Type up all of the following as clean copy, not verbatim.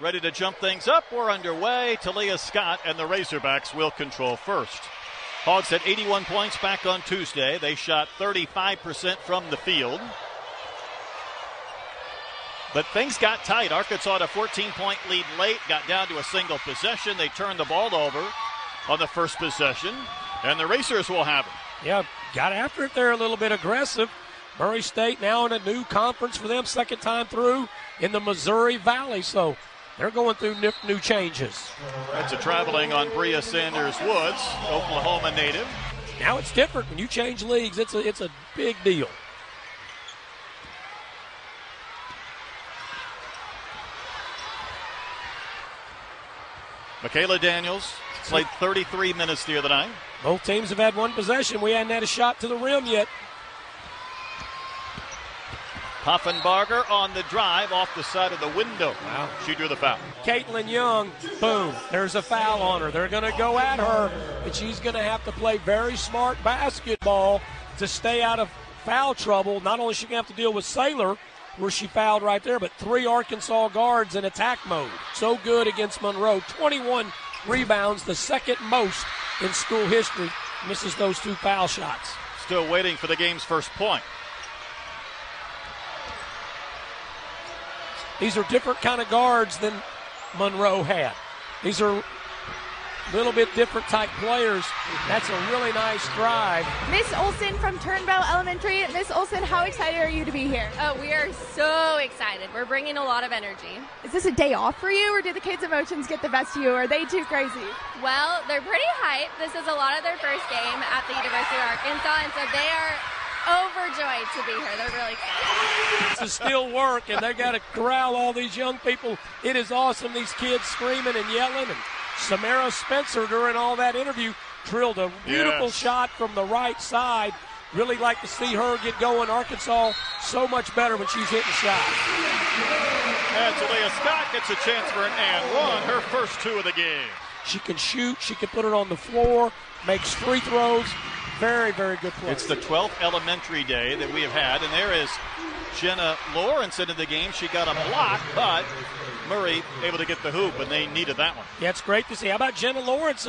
ready to jump things up. We're underway. Taliah Scott and the Razorbacks will control first. Hogs had 81 points back on Tuesday. They shot 35% from the field. But things got tight. Arkansas had a 14-point lead late, got down to a single possession. They turned the ball over on the first possession, and the Racers will have it. Yeah, got after it there, a little bit aggressive. Murray State now in a new conference for them, second time through in the Missouri Valley, so they're going through new changes. That's a traveling on Bria Sanders-Woods, Oklahoma native. Now it's different. When you change leagues, it's a big deal. Michaela Daniels played 33 minutes the other night. Both teams have had one possession. We hadn't had a shot to the rim yet. Poffenbarger on the drive off the side of the window. Wow. She drew the foul. Caitlin Young, boom, there's a foul on her. They're going to go at her, and she's going to have to play very smart basketball to stay out of foul trouble. Not only is she going to have to deal with Saylor, where she fouled right there, but 3 Arkansas guards in attack mode. So good against Monroe. 21 rebounds, the second most in school history. Misses those 2 foul shots. Still waiting for the game's first point. These are different kind of guards than Monroe had. These are a little bit different type players. That's a really nice drive. Miss Olson from Turnbow Elementary. Miss Olson, how excited are you to be here? Oh, we are so excited. We're bringing a lot of energy. Is this a day off for you, or do the kids' emotions get the best of you? Or are they too crazy? Well, they're pretty hyped. This is a lot of their first game at the University of Arkansas, and so they are overjoyed to be here. They're really excited. It's a still work, and they got to corral all these young people. It is awesome, these kids screaming and yelling. And Samara Spencer, during all that interview, drilled a beautiful shot from the right side. Really like to see her get going. Arkansas so much better when she's hitting shots. And Taliah Scott gets a chance for an and one, her first 2 of the game. She can shoot. She can put it on the floor, makes free throws. Very, very good play. It's the 12th elementary day that we have had, and there is Jenna Lawrence into the game. She got a block, but Murray able to get the hoop, and they needed that one. Yeah, it's great to see. How about Jenna Lawrence?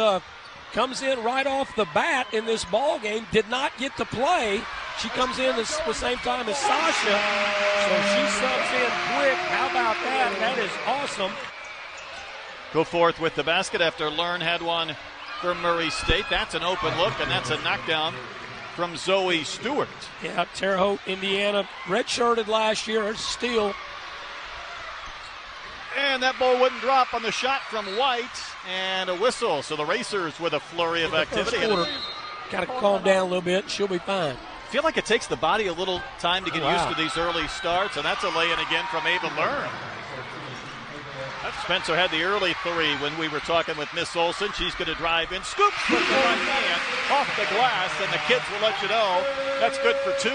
Comes in right off the bat in this ball game. Did not get to play. She comes in the same time as Sasha, so she subs in quick. How about that? That is awesome. Go forth with the basket after Learn had one from Murray State. That's an open look, and that's a knockdown from Zoe Stewart. Yeah, Terre Haute, Indiana, redshirted last year. Her steal. And that ball wouldn't drop on the shot from White, and a whistle. So the Racers with a flurry of activity. Got to calm down a little bit. She'll be fine. I feel like it takes the body a little time to get used to these early starts, and that's a lay-in again from Ava Learn. Spencer had the early 3 when we were talking with Miss Olson. She's going to drive in, scoops with the right hand off the glass, and the kids will let you know that's good for 2.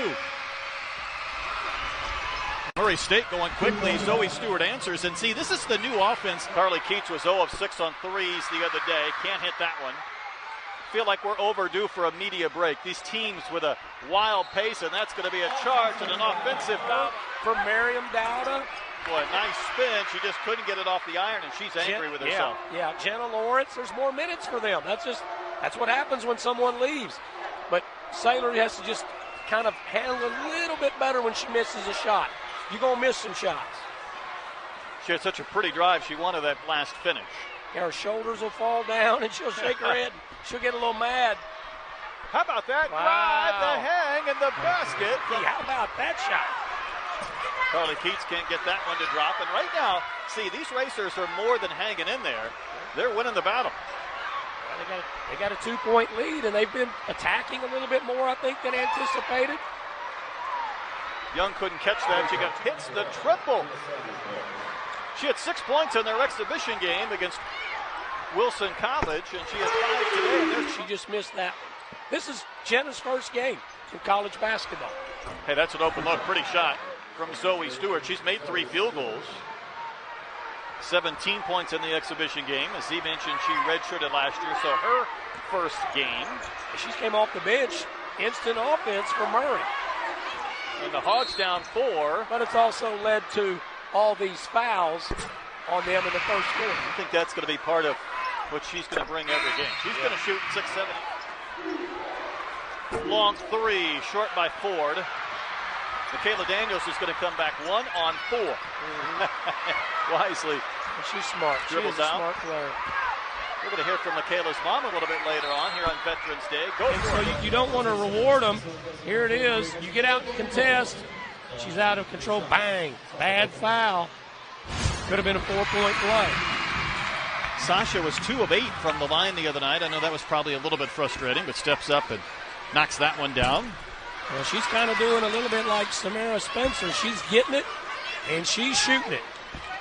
Murray State going quickly. Zoe Stewart answers, and see, this is the new offense. Carly Keats was 0 of 6 on threes the other day. Can't hit that one. Feel like we're overdue for a media break. These teams with a wild pace, and that's going to be a charge and an offensive foul for Miriam Dowda. Boy, nice spin. She just couldn't get it off the iron, and she's angry with herself. Yeah, Jenna Lawrence, there's more minutes for them. That's what happens when someone leaves. But Saylor has to just kind of handle a little bit better when she misses a shot. You're going to miss some shots. She had such a pretty drive. She wanted that last finish. Yeah, her shoulders will fall down, and she'll shake her head. She'll get a little mad. How about that drive, the hang, and the basket? How about that shot? Carly Keats can't get that one to drop. And right now, see, these Racers are more than hanging in there. They're winning the battle. Well, they got a 2-point lead, and they've been attacking a little bit more, I think, than anticipated. Young couldn't catch that. She hits the triple. She had 6 points in their exhibition game against Wilson College, and she had 5 today. She just missed that. This is Jenna's first game in college basketball. Hey, that's an open look. Pretty shot from Zoe Stewart. She's made 3 field goals. 17 points in the exhibition game. As he mentioned, she redshirted last year, so her first game. She came off the bench. Instant offense for Murray. And the Hogs down 4. But it's also led to all these fouls. on them in the first quarter. I think that's going to be part of what she's going to bring every game. She's going to shoot 6-7. Long three, short by Ford. Michaela Daniels is going to come back 1 on 4. Wisely. She's smart. Dribbles She's a out. smart player. We're going to hear from Michaela's mom a little bit later on here on Veterans Day. Go And for so it. you don't want to reward them. Here it is. You get out and contest. She's out of control. Bang. Bad foul. Could have been a 4-point play. Sasha was 2 of 8 from the line the other night. I know that was probably a little bit frustrating, but steps up and knocks that one down. Well, she's kind of doing a little bit like Samara Spencer. She's getting it, and she's shooting it.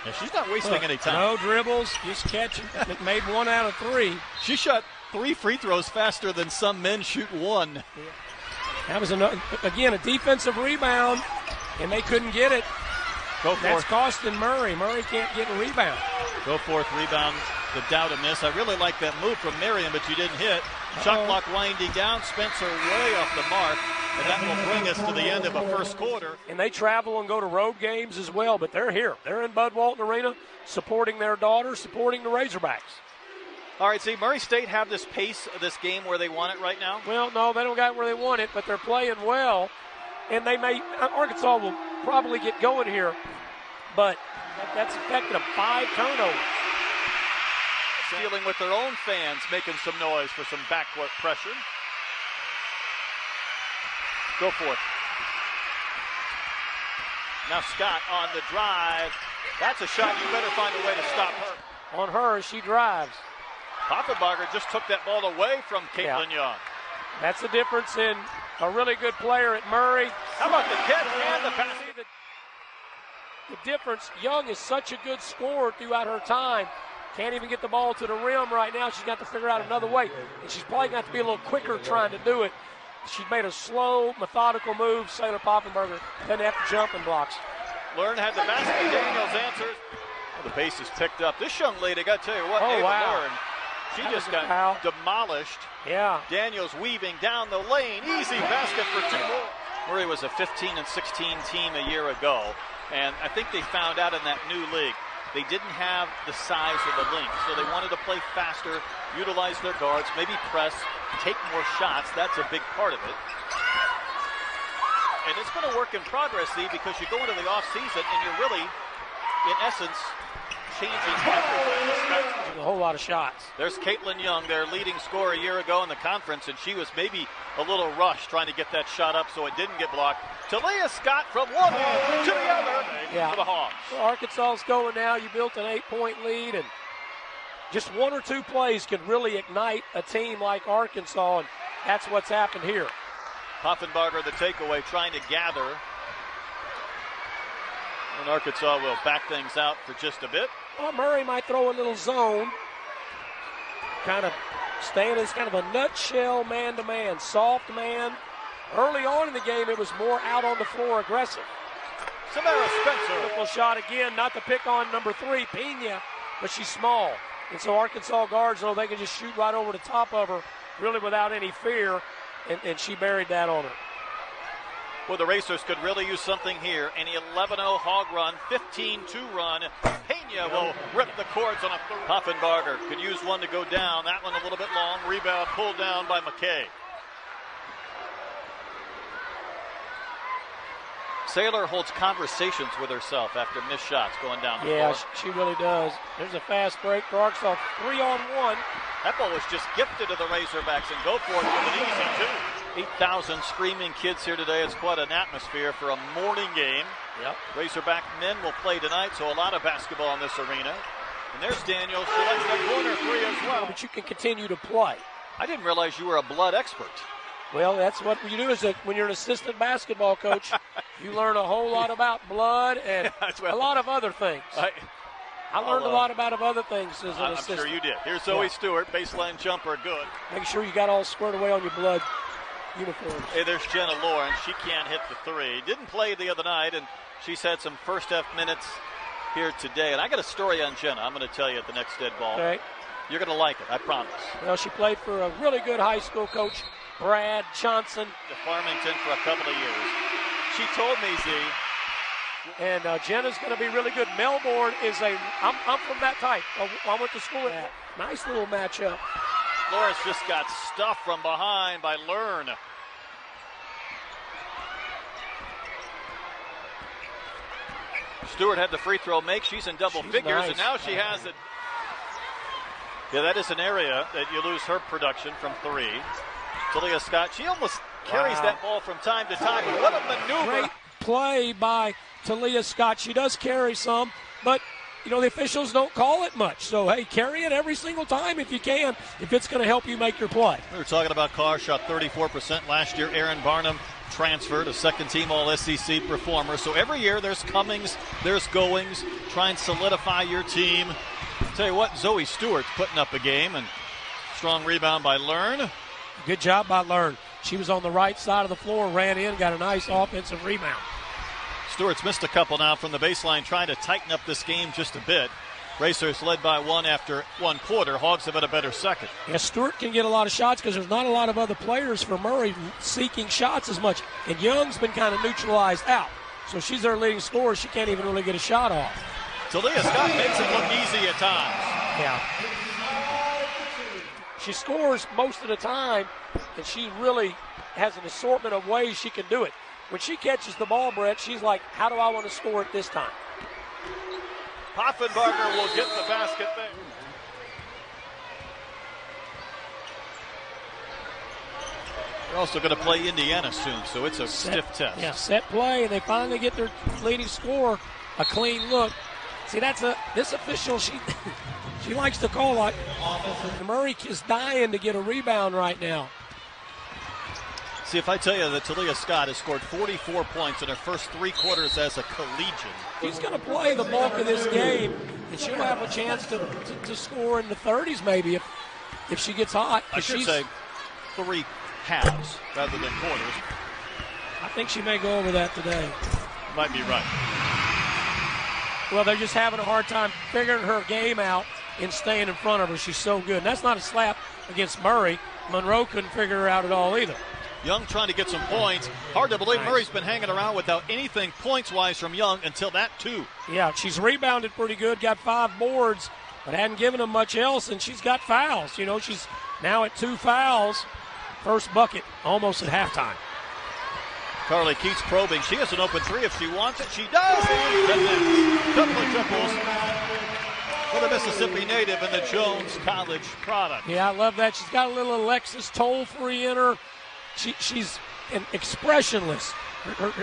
Yeah, she's not wasting any time. No dribbles, just catching. Made 1 out of 3. She shot 3 free throws faster than some men shoot 1. That was, again, a defensive rebound, and they couldn't get it. Go for That's it. costing Murray. Murray can't get a rebound. Go forth, rebound, the doubt a miss. I really like that move from Marion, but you didn't hit. Shot clock winding down. Spencer way off the mark, and that will bring us to the end of a first quarter. And they travel and go to road games as well, but they're here. They're in Bud Walton Arena supporting their daughter, supporting the Razorbacks. All right, see, Murray State have this pace of this game where they want it right now? Well, no, they don't got where they want it, but they're playing well. And Arkansas will probably get going here, but that's affected 5 turnovers. Dealing with their own fans, making some noise for some backcourt pressure. Go for it. Now Scott on the drive. That's a shot. You better find a way to stop her. On her as she drives. Poffenbarger just took that ball away from Caitlin Young. That's the difference in a really good player at Murray. How about the catch and the pass? The difference, Young is such a good scorer throughout her time. Can't even get the ball to the rim right now. She's got to figure out another way. And she's probably going to have to be a little quicker trying to do it. She made a slow, methodical move. Sailor Poffenbarger doesn't have to jump in blocks. Learn had the basket. Daniels answers. Well, the base is picked up. This young lady, I got to tell you what, Oh, Ava wow. Learn, she That just was a got foul. demolished. Yeah. Daniels weaving down the lane. Easy basket for 2 more. Murray was a 15 and 16 team a year ago, and I think they found out in that new league they didn't have the size or the length, so they wanted to play faster, utilize their guards, maybe press, take more shots. That's a big part of it. And it's been a work in progress, see, because you go into the offseason and you're really, in essence, changing everything. A whole lot of shots. There's Caitlin Young, their leading scorer a year ago in the conference, and she was maybe a little rushed trying to get that shot up so it didn't get blocked. Taliah Scott from one end to the other for the Hogs. So Arkansas's going now. You built an 8-point lead, and just 1 or 2 plays can really ignite a team like Arkansas, and that's what's happened here. Poffenbarger, the takeaway, trying to gather. And Arkansas will back things out for just a bit. Well, Murray might throw a little zone. Kind of staying as kind of a nutshell man-to-man, soft man. Early on in the game, it was more out on the floor aggressive. Samara Spencer. Beautiful shot again, not to pick on number 3, Pena, but she's small. And so Arkansas guards know they can just shoot right over the top of her, really without any fear, and she buried that on her. Well, the Racers could really use something here. An 11-0 Hog run, 15-2 run. Pena will rip the cords on a third. Poffenbarger could use one to go down. That one a little bit long. Rebound pulled down by McKay. Saylor holds conversations with herself after missed shots going down the floor. Yeah, she really does. There's a fast break for Arkansas. 3-on-1. That ball was just gifted to the Razorbacks, and go for it with an easy 2. 8,000 screaming kids here today. It's quite an atmosphere for a morning game. Yep. Razorback men will play tonight, so a lot of basketball in this arena. And there's Daniels. She likes that corner 3 as well. But you can continue to play. I didn't realize you were a blood expert. Well, that's what you do when you're an assistant basketball coach. You learn a whole lot about blood and a lot of other things. I learned a lot about other things as an assistant. I'm sure you did. Here's Zoe Stewart, baseline jumper, good. Make sure you got all squared away on your blood uniforms. Hey, there's Jenna Lawrence. She can't hit the 3. Didn't play the other night, and she's had some first-half minutes here today. And I got a story on Jenna I'm going to tell you at the next dead ball. Okay. You're going to like it, I promise. Well, she played for a really good high school coach, Brad Johnson. To Farmington for a couple of years. She told me, Z, And Jenna's going to be really good. Melbourne is I'm from that type. I went to school at that. Nice little matchup. Flores just got stuffed from behind by Learn. Stewart had the free throw make. She's in double figures, nice. And now she has it. Yeah, that is an area that you lose her production from three. Taliah Scott, she almost carries that ball from time to time. But what a maneuver. Great play by Taliah Scott. She does carry some, but the officials don't call it much. So, hey, carry it every single time if you can, if it's going to help you make your play. We were talking about Carr, shot 34% last year. Aaron Barnum transferred, a second-team All-SEC performer. So every year there's comings, there's goings. Try and solidify your team. Tell you what, Zoe Stewart's putting up a game, and strong rebound by Learn. Good job by Learn. She was on the right side of the floor, ran in, got a nice offensive rebound. Stewart's missed a couple now from the baseline, trying to tighten up this game just a bit. Racers led by one after one quarter. Hogs have had a better second. Yeah, Stewart can get a lot of shots because there's not a lot of other players for Murray seeking shots as much. And Young's been kind of neutralized out. So she's their leading scorer. She can't even really get a shot off. Taliah Scott makes it look easy at times. Yeah. She scores most of the time, and she really has an assortment of ways she can do it. When she catches the ball, Brett, she's like, how do I want to score it this time? Poffenbarger will get the basket there. They're also going to play Indiana soon, so it's a stiff test. Yeah, set play, and they finally get their leading score a clean look. See, this official, she likes to call like Murray is dying to get a rebound right now. See, if I tell you that Taliah Scott has scored 44 points in her first 3 quarters as a collegian. She's going to play the bulk of this game, and she'll have a chance to score in the 30s maybe if she gets hot. I should say 3 halves rather than quarters. I think she may go over that today. Might be right. Well, they're just having a hard time figuring her game out and staying in front of her. She's so good. And that's not a slap against Murray. Monroe couldn't figure her out at all either. Young trying to get some points. Hard to believe Murray's been hanging around without anything points-wise from Young until that, too. Yeah, she's rebounded pretty good, got 5 boards, but hadn't given them much else, and she's got fouls. She's now at 2 fouls. First bucket almost at halftime. Carly Keats probing. She has an open 3 if she wants it. She does. And couple of triples for the Mississippi native and the Jones College product. Yeah, I love that. She's got a little Alexis Toll-Free in her. She's an expressionless.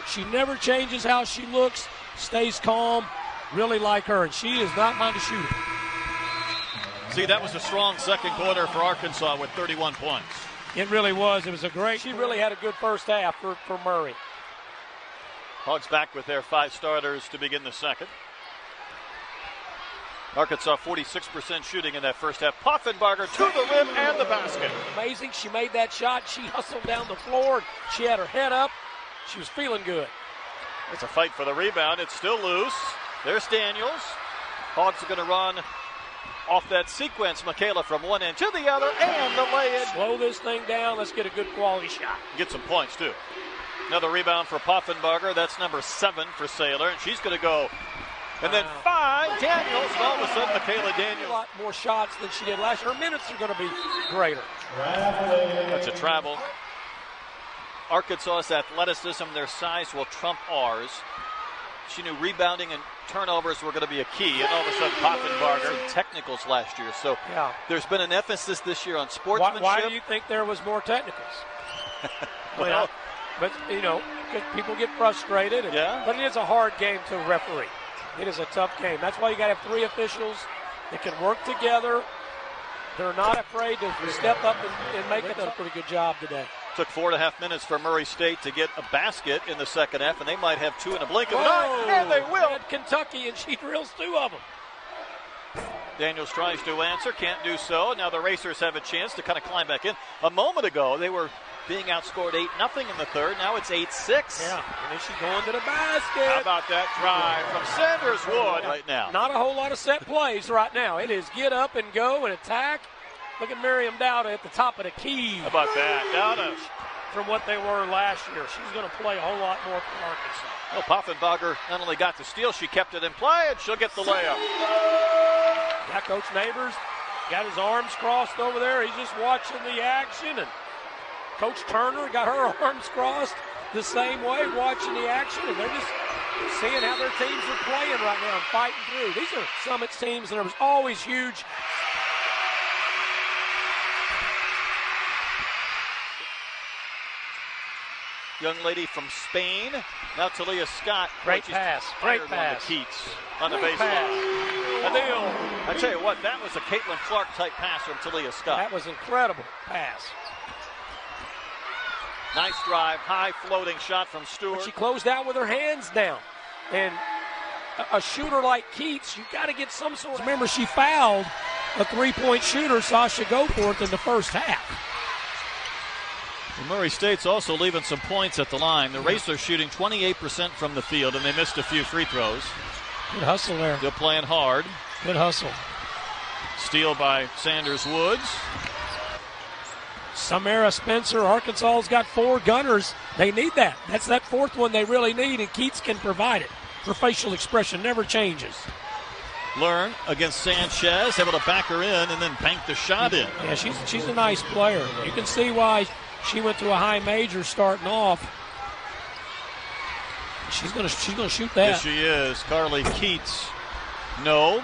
She never changes how she looks, stays calm, really like her, and she is not mind to shoot it. See, that was a strong second quarter for Arkansas with 31 points. It really was. It was she really had a good first half for Murray. Hogs back with their 5 starters to begin the second. Arkansas 46% shooting in that first half. Poffenbarger to the rim and the basket. Amazing. She made that shot. She hustled down the floor. She had her head up. She was feeling good. It's a fight for the rebound. It's still loose. There's Daniels. Hogs are going to run off that sequence. Michaela from one end to the other, and the lay-in. Slow this thing down. Let's get a good quality shot. Get some points, too. Another rebound for Poffenbarger. That's number 7 for Saylor, and she's going to go. And then 5, Daniels, and all of a sudden Michaela Daniels. A lot more shots than she did last year. Her minutes are going to be greater. That's a travel. Arkansas's athleticism, their size will trump ours. She knew rebounding and turnovers were going to be a key, and all of a sudden Poffenbarger technicals last year. So there's been an emphasis this year on sportsmanship. Why do you think there was more technicals? Well, but because people get frustrated. But it is a hard game to referee. It is a tough game. That's why you got to have 3 officials that can work together. They're not afraid to step up and make it. Done a pretty good job today. Took 4.5 minutes for Murray State to get a basket in the second half, and they might have 2 in a blink of an eye. And they will. At Kentucky, and she drills 2 of them. Daniels tries to answer, can't do so. Now the Racers have a chance to kind of climb back in. A moment ago, they were being outscored 8-0 in the third. Now it's 8-6. Yeah, and then she's going to the basket. How about that drive from Sanders Wood right now? Not a whole lot of set plays right now. It is get up and go and attack. Look at Miriam Dowda at the top of the key. How about that? Dowda from what they were last year. She's going to play a whole lot more for Arkansas. Well, Poffenbarger not only got the steal, she kept it in play, and she'll get the layup. Yeah, Coach Neighbors got his arms crossed over there. He's just watching the action. And Coach Turner got her arms crossed the same way, watching the action. And they're just seeing how their teams are playing right now and fighting through. These are Summit's teams, and there was always huge. Young lady from Spain. Now Taliah Scott. Great pass. Great pass. On the Keats on the baseline. Adil. I tell you what, that was a Caitlin Clark type pass from Taliah Scott. That was incredible pass. Nice drive, high floating shot from Stewart. But she closed out with her hands down. And a shooter like Keats, you got to get some sort of. Remember, she fouled a three-point shooter, Sasha Goforth, in the first half. Murray State's also leaving some points at the line. The Racers shooting 28% from the field, and they missed a few free throws. Good hustle there. Still playing hard. Good hustle. Steal by Sanders Woods. Samara Spencer, Arkansas's got 4 gunners. They need that. That's that fourth one they really need, and Keats can provide it. Her facial expression never changes. Learn against Sanchez, able to back her in and then bank the shot in. Yeah, she's a nice player. You can see why she went to a high major starting off. She's gonna shoot that. Yes, she is. Carly Keats. No.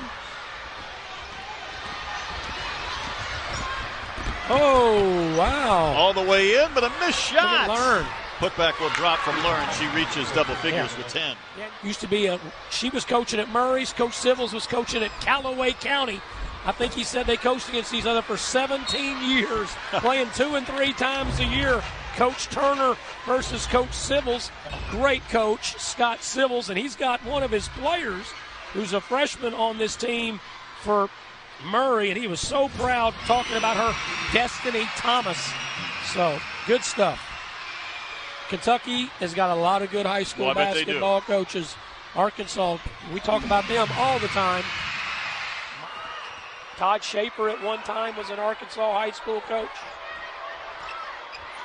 Oh, wow. All the way in, but a missed shot. Learn. Putback will drop from Learn. She reaches double figures with 10. Yeah, used to be she was coaching at Murray's. Coach Civils was coaching at Callaway County. I think he said they coached against each other for 17 years, playing 2 and 3 times a year. Coach Turner versus Coach Civils. Great coach, Scott Civils, and he's got one of his players who's a freshman on this team for Murray, and he was so proud talking about her, Destiny Thomas. So, good stuff. Kentucky has got a lot of good high school basketball coaches. Arkansas, we talk about them all the time. Todd Schaefer at one time was an Arkansas high school coach.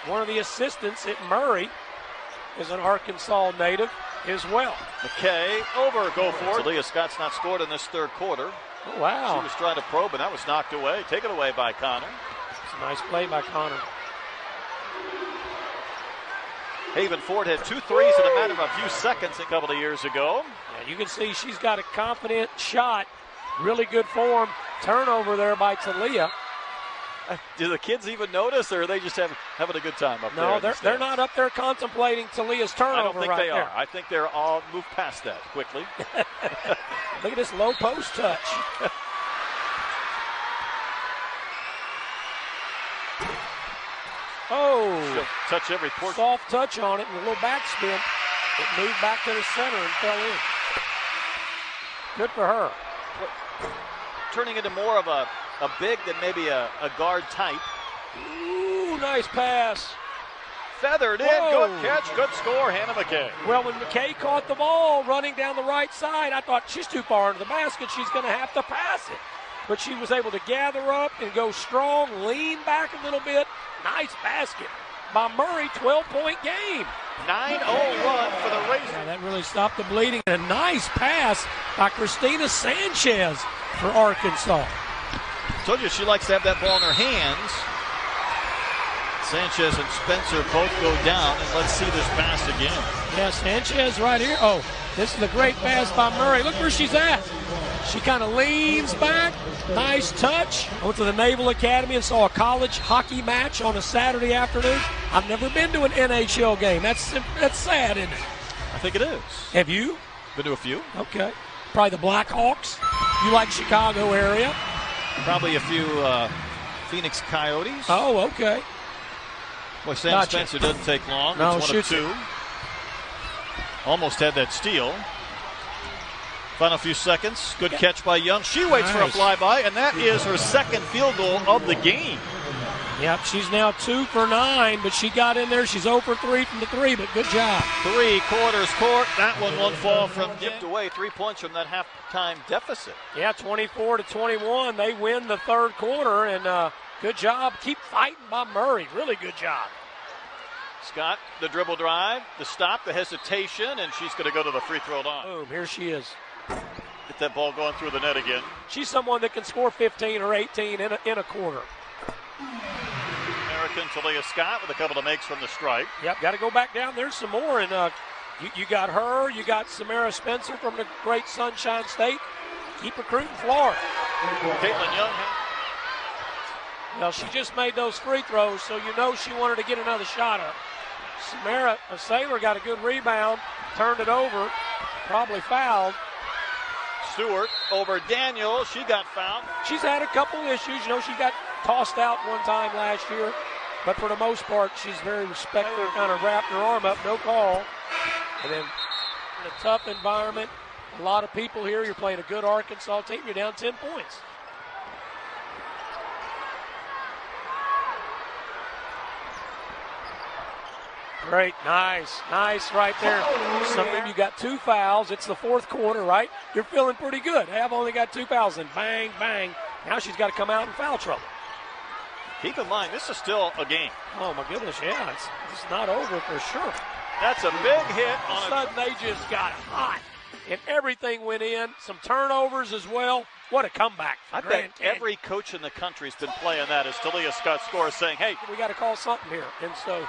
One of the assistants at Murray is an Arkansas native as well. McKay over, go for it. Taliah Scott's not scored in this third quarter. Oh, wow. She was trying to probe, and that was knocked away. Taken away by Connor. It's a nice play by Connor. Haven Ford had 2 threes in a matter of a few seconds a couple of years ago. Yeah, you can see she's got a confident shot. Really good form. Turnover there by Taliah. Do the kids even notice, or are they just having a good time up there? No, they're not up there contemplating Taliah's turnover. I don't think right they there. are. I think they're all moved past that quickly. Look at this low post touch. Oh. She'll touch every portion. Soft touch on it and a little backspin. It moved back to the center and fell in. Good for her. Turning into more of a big than maybe a guard type. Ooh, nice pass. Feathered in. Whoa. Good catch. Good score, Hannah McKay. Well, when McKay caught the ball running down the right side, I thought she's too far into the basket. She's going to have to pass it. But she was able to gather up and go strong, lean back a little bit. Nice basket by Murray, 12-point game. 9-0 run for the Racers. Yeah, that really stopped the bleeding. And a nice pass by Christina Sanchez for Arkansas. Told you she likes to have that ball in her hands. Sanchez and Spencer both go down, and let's see this pass again. Yeah, Sanchez right here. Oh, this is a great pass by Murray. Look where she's at. She kind of leans back. Nice touch. I went to the Naval Academy and saw a college hockey match on a Saturday afternoon. I've never been to an NHL game. That's sad, isn't it? I think it is. Have you? Been to a few. Okay. Probably the Blackhawks. You like Chicago area? Probably a few Phoenix Coyotes. Oh, okay. Boy, Sam Spencer doesn't take long. No, it's one of 2. Almost had that steal. Final few seconds. Good catch by Young. She waits for a flyby, and that is her second field goal of the game. Yep, she's now 2 for 9, but she got in there. She's 0 for 3 from the 3, but good job. 3/4 court. That one won't fall from dipped away. 3 points from that halftime deficit. Yeah, 24-21. They win the third quarter, and good job. Keep fighting by Murray. Really good job. Scott, the dribble drive, the stop, the hesitation, and she's going to go to the free throw line. Boom, here she is. Get that ball going through the net again. She's someone that can score 15 or 18 in a quarter. American Taliah Scott with a couple of makes from the stripe. Yep, got to go back down. There's some more. And you got her. You got Samara Spencer from the great Sunshine State. Keep recruiting Florida. Caitlin Young. Well, she just made those free throws, so you know she wanted to get another shot up. Samara Saylor got a good rebound, turned it over, probably fouled. Stewart over Daniel. She got fouled. She's had a couple issues. You know, she got tossed out one time last year, but for the most part, she's very respectful, kind of wrapped her arm up, no call. And then in a tough environment, a lot of people here, you're playing a good Arkansas team, you're down 10 points. Great, nice right there. Something, you got 2 fouls. It's the fourth quarter, right? You're feeling pretty good. I've only got 2 fouls, and bang, bang. Now she's got to come out in foul trouble. Keep in mind, this is still a game. Oh, my goodness, yeah. It's not over for sure. That's a big hit. All of a sudden, they just got hot, and everything went in. Some turnovers as well. What a comeback. I bet every coach in the country has been playing that as Taliah Scott scores, saying, hey, we got to call something here. And so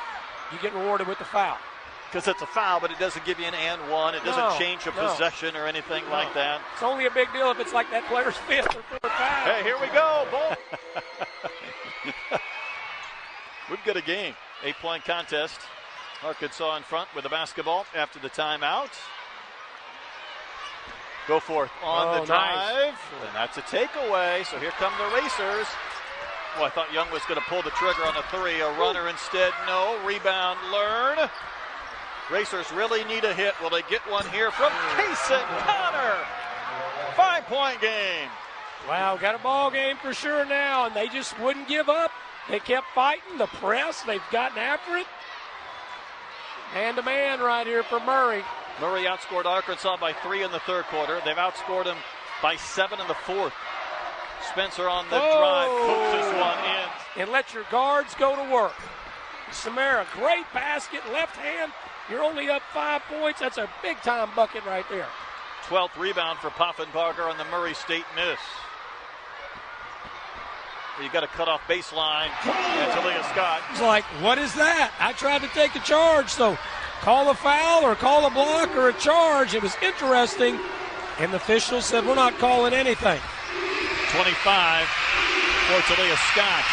you get rewarded with the foul. Because it's a foul, but it doesn't give you an and one. It doesn't change a possession or anything like that. It's only a big deal if it's like that player's fifth or fourth foul. Hey, here we go, ball. We've got a game. 8-point contest. Arkansas in front with the basketball after the timeout. Go forth on the drive. Nice. And that's a takeaway. So here come the Racers. Oh, I thought Young was going to pull the trigger on a 3. A runner instead, no. Rebound, Learn. Racers really need a hit. Will they get one here from Kaysen Connor? 5-point game. Wow, got a ball game for sure now, and they just wouldn't give up. They kept fighting the press. They've gotten after it. Man-to-man right here for Murray. Murray outscored Arkansas by 3 in the third quarter. They've outscored them by 7 in the fourth. Spencer on the drive, pokes this one in. And let your guards go to work. Samara, great basket, left hand. You're only up 5 points. That's a big-time bucket right there. 12th rebound for Poffenbarger on the Murray State miss. You got a cut-off baseline. And Taliah Scott. It's like, what is that? I tried to take a charge, so call a foul or call a block or a charge. It was interesting, and the officials said, we're not calling anything. 25 for Taliah Scott.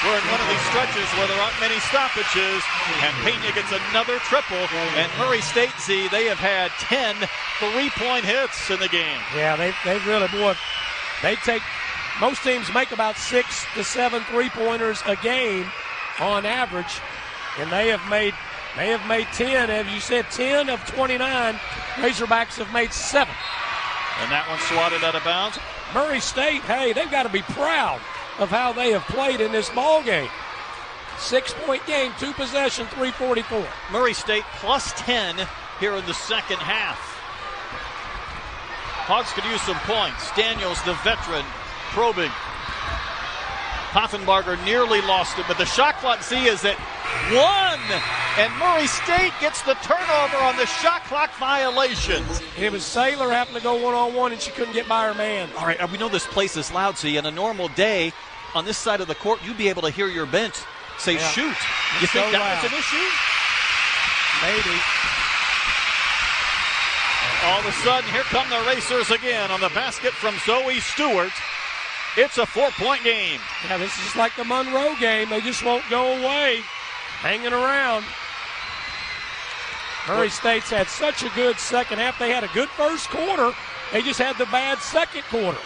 We're in one of these stretches where there aren't many stoppages, and Pena gets another triple. And Murray State, they have had 10 3-point hits in the game. Yeah, they really, boy, they take, most teams make about 6 to 7 3-pointers a game on average, and they have made 10. As you said, 10 of 29. Razorbacks have made 7. And that one swatted out of bounds. Murray State, hey, they've got to be proud of how they have played in this ball game. 6-point game, 2 possession, 3:44. Murray State plus 10 here in the second half. Hogs could use some points. Daniels, the veteran, probing. Poffenbarger nearly lost it, but the shot clock is at 1. And Murray State gets the turnover on the shot clock violation. It was Saylor having to go one-on-one, and she couldn't get by her man. All right, we know this place is loud, so on a normal day on this side of the court, you'd be able to hear your bench say, shoot. You think that was an issue? Maybe. All of a sudden, here come the Racers again on the basket from Zoe Stewart. It's a 4-point game. Yeah, this is just like the Monroe game. They just won't go away, hanging around. Murray State's had such a good second half. They had a good first quarter. They just had the bad second quarter.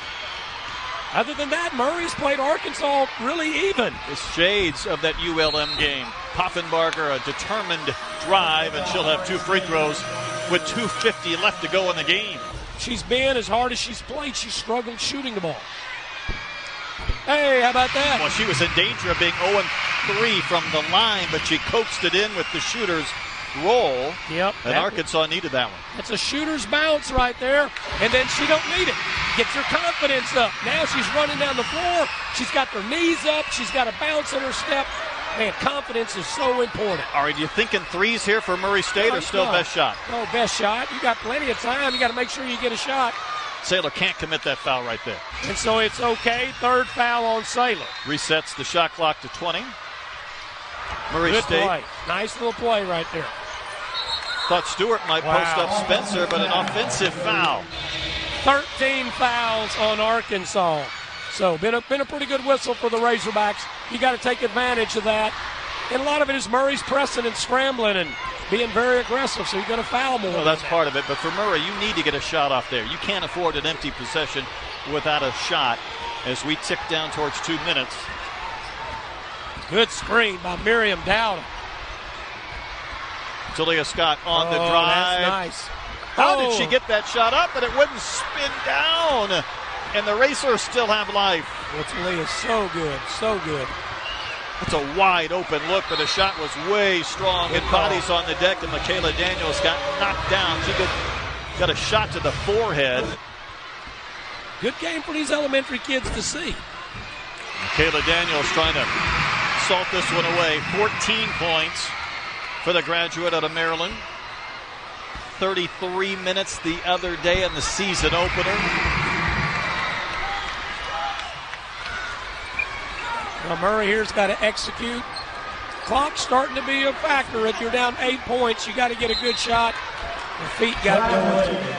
Other than that, Murray's played Arkansas really even. It's shades of that ULM game. Poffenbarger, a determined drive, and she'll have 2 free throws with 2:50 left to go in the game. She's been, as hard as she's played, she's struggled shooting the ball. Hey, how about that? Well, she was in danger of being 0-3 from the line, but she coaxed it in with the shooter's roll. Yep. And Arkansas needed that one. That's a shooter's bounce right there, and then she don't need it. Gets her confidence up. Now she's running down the floor. She's got her knees up. She's got a bounce in her step. Man, confidence is so important. All right, you thinking threes here for Murray State or still best shot? No, best shot. You got plenty of time. You got to make sure you get a shot. Saylor can't commit that foul right there. And so it's okay. Third foul on Saylor. Resets the shot clock to 20. Murray Good State. play. Nice little play right there. Thought Stewart might post up Spencer, but an offensive foul. 13 fouls on Arkansas. So been a pretty good whistle for the Razorbacks. You got to take advantage of that. And a lot of it is Murray's pressing and scrambling and being very aggressive, so you're going to foul more. Well, that's part of it. But for Murray, you need to get a shot off there. You can't afford an empty possession without a shot as we tick down towards 2 minutes. Good screen by Miriam Dowd. Taliah Scott on the drive. That's nice. How did she get that shot up? But it wouldn't spin down. And the Racers still have life. Well, Taliah is so good, so good. It's a wide open look, but the shot was way strong. And bodies on the deck, and Michaela Daniels got knocked down. She got a shot to the forehead. Good game for these elementary kids to see. Michaela Daniels trying to salt this one away. 14 points for the graduate out of Maryland. 33 minutes the other day in the season opener. Well, Murray here's got to execute. Clock's starting to be a factor. If you're down 8 points, you got to get a good shot. Your feet got to go.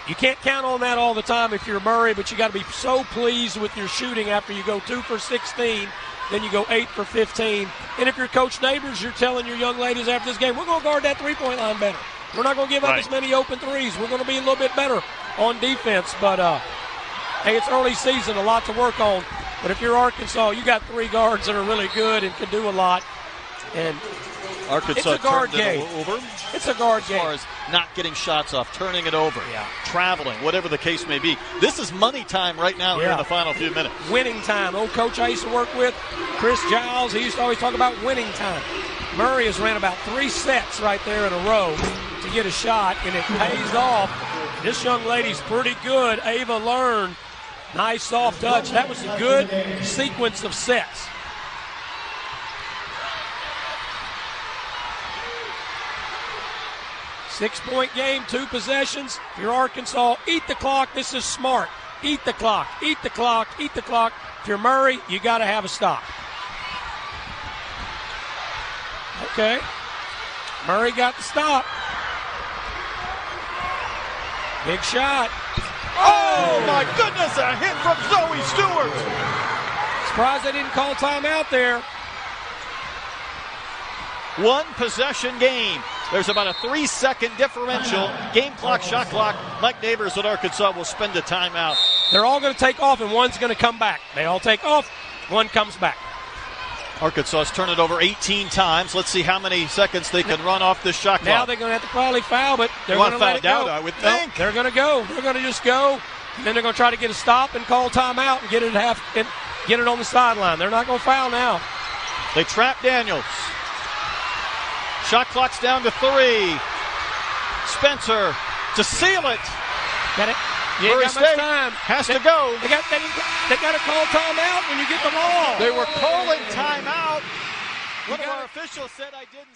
You can't count on that all the time if you're Murray, but you got to be so pleased with your shooting after you go 2 for 16, then you go 8 for 15. And if you're Coach Neighbors, you're telling your young ladies after this game, we're going to guard that three-point line better. We're not going to give up as many open threes. We're going to be a little bit better on defense. But, hey, it's early season, a lot to work on. But if you're Arkansas, you got 3 guards that are really good and can do a lot. And Arkansas it's a guard turned game. it over. It's a guard game. As far as not getting shots off, turning it over, traveling, whatever the case may be. This is money time right now here in the final few minutes. Winning time. Old coach I used to work with, Chris Giles, he used to always talk about winning time. Murray has ran about 3 sets right there in a row to get a shot, and it pays off. This young lady's pretty good. Ava Learn. Nice soft touch. That was a good sequence of sets. Six-point game, 2 possessions. If you're Arkansas, eat the clock. This is smart. Eat the clock, eat the clock, eat the clock. If you're Murray, you got to have a stop. Okay. Murray got the stop. Big shot. Oh, my goodness, a hit from Zoe Stewart. Surprised they didn't call timeout there. 1 possession game. There's about a 3-second differential. Game clock, shot clock. Mike Neighbors at Arkansas will spend a timeout. They're all going to take off, and one's going to come back. They all take off, one comes back. Arkansas's turned it over 18 times. Let's see how many seconds they can run off this shot clock. Now they're going to have to probably foul, but they're going to let it go. I would think. No, they're going to go. They're going to just go, and then they're going to try to get a stop and call timeout and get it get it on the sideline. They're not going to foul now. They trap Daniels. Shot clock's down to 3. Spencer to seal it. Got it. You ain't got much time. Has to go. They got to call timeout when you get the ball. They were calling timeout. One of our officials said I didn't.